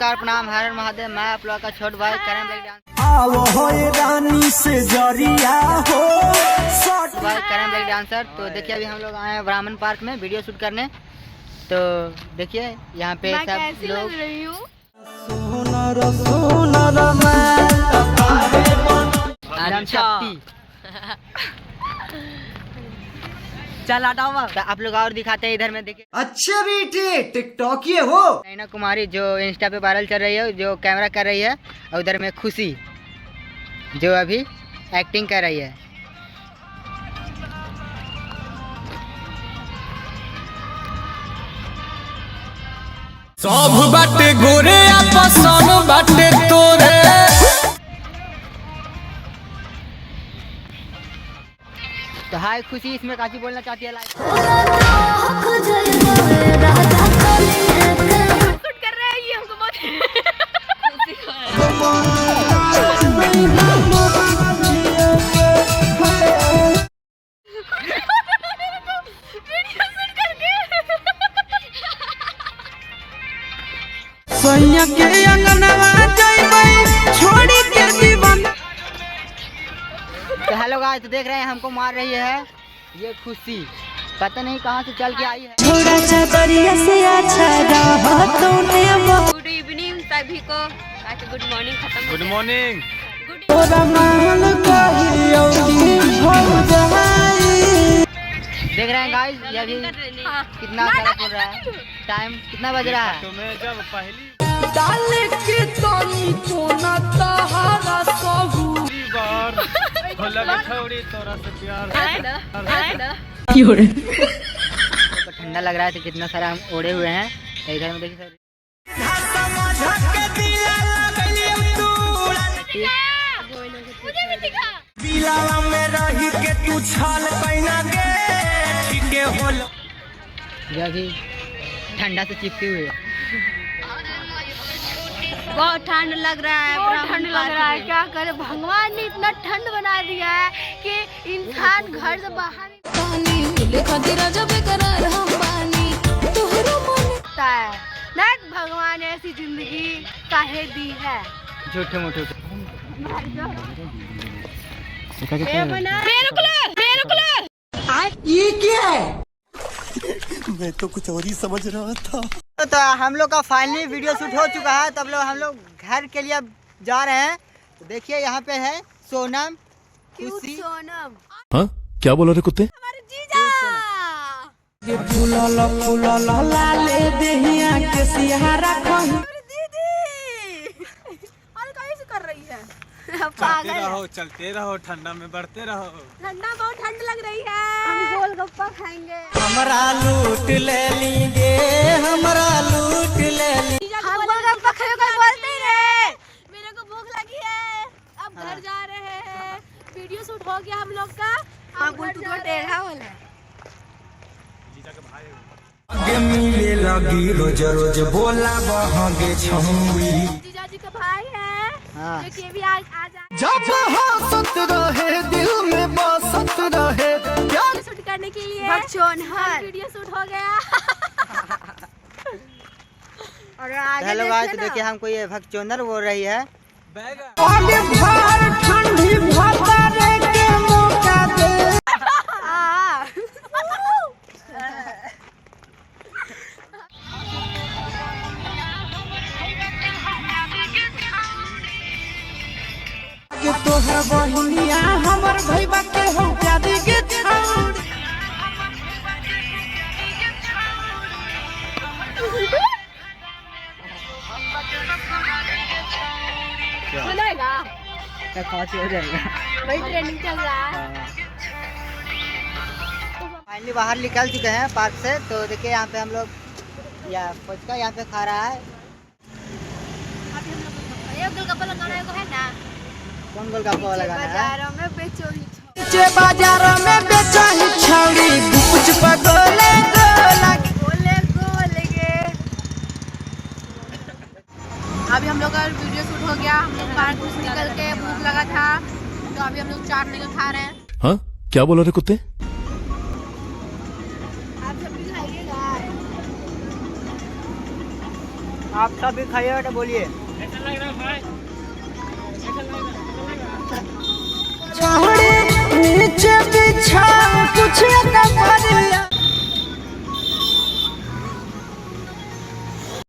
नमस्कार प्रणाम हर महादेव। मैं आप लोग का छोट भाई करम ब्रेक डांसर। तो देखिए अभी हम लोग आए हैं ब्राह्मण पार्क में वीडियो शूट करने। तो देखिए यहाँ पे सब लोग चल हटाओ। तो आप लोग और दिखाते हैं इधर में देखिए। अच्छा बेटे टिकटॉक ये हो नैना कुमारी जो इंस्टा पे वायरल चल रही है, जो कैमरा कर रही है। और उधर में खुशी जो अभी एक्टिंग कर रही है। सब बाटे गोरे पसंद बाटे तोरे। तो हाय खुशी, इसमें काची बोलना चाहती है? लाइक शूट कर रहे हैं ये हमको बहुत सैया के अंगनवा जाइबे छोड़ी के दीवान। तो हेलो गाइस, तो देख रहे हैं हमको मार रही है ये खुशी। पता नहीं कहाँ से चल के आई है। गुड इवनिंग सभी को। गुड मॉर्निंग खत्म। Good morning. देख रहे हैं गाइस ये अभी कितना सारा बोल रहा है। टाइम कितना बज रहा है? तुम्हें जब पहली डाले के तोनी कोना तहारा सबूरी बार भला छोड़ी तोरा से प्यार तो ठंडा लग रहा है तो कितना सारा हम ओढ़े हुए हैं। तो इधर में देखिए जो अभी ठंडा से चिपकी हुई है। बहुत ठंड लग रहा है। बहुत ठंड लग रहा है। क्या करे, भगवान ने इतना ठंड बना दिया है कि इंसान घर से बाहर नहीं। भगवान ऐसी जिंदगी काहे दी है? झूठे मूठे ये क्या है? मैं तो कुछ और ही समझ रहा था। तो हम लोग का फाइनली वीडियो शूट हो चुका है। तो हम लोग घर के लिए अब जा रहे हैं। तो देखिए यहाँ पे है सोनम, खुशी। सोनम हाँ क्या बोल रहे कुत्ते? हमारे जीजा। दीदी और कैसे कर रही है? चलते रहो ठंडा में बढ़ते रहो। ठंडा बहुत ठंड लग रही है। हम गोलगप्पा खाएंगे। हमारा लूट ले लेंगे, हमारा लूट ले लेंगे। हम गोलगप्पा खाने को बोलते ही रहे। मेरे को भूख लगी है। अब घर जा रहे हैं। वीडियो शूट हो गया हम लोग का। हम बोलते तो टेढ़ा वाला आगे मिले लगी रोज रोज बोला बहागे छौरी। जीजा जी का भाई है। हाँ। जो कि भी आज जब हंसत रहे दिल में बसत रहे क्या शूट करने के लिए वीडियो शूट हो गया। और आगे हेलो गाइस, तो देखिए हमको ये भगचोंदर बोल रही है। ठंडी भतारे के मौका दे। तोहर बहिनिया हमर भईबा के हो जादी के छोड़। सुनेगा क्या खांसी हो जाएगा? वही ट्रेनिंग चल रहा है। फाइनली बाहर निकल चुके हैं पार्क से। तो देखिए यहाँ पे हम लोग या फुचका यहाँ पे खा रहा है। अभी हम लोग ये गोलगप्पा लगाना को है ना। कौन गोलगप्पा लगाना है? बाजारों में बेचो ही बाजारों में बेचो ही छौड़ी कुछ पगोले गोला गोले गोले के। अभी हम लोग का वीडियो शूट हो गया। हम लोग पार्क से निकल के भूख लगा था तो अभी हम लोग चाट लेकर खा रहे हैं। हाँ क्या बोल रहे कुत्ते? आप सब भी खाइएगा। आप सब भी खाइएगा तो बोलिए। कैसा लग रहा है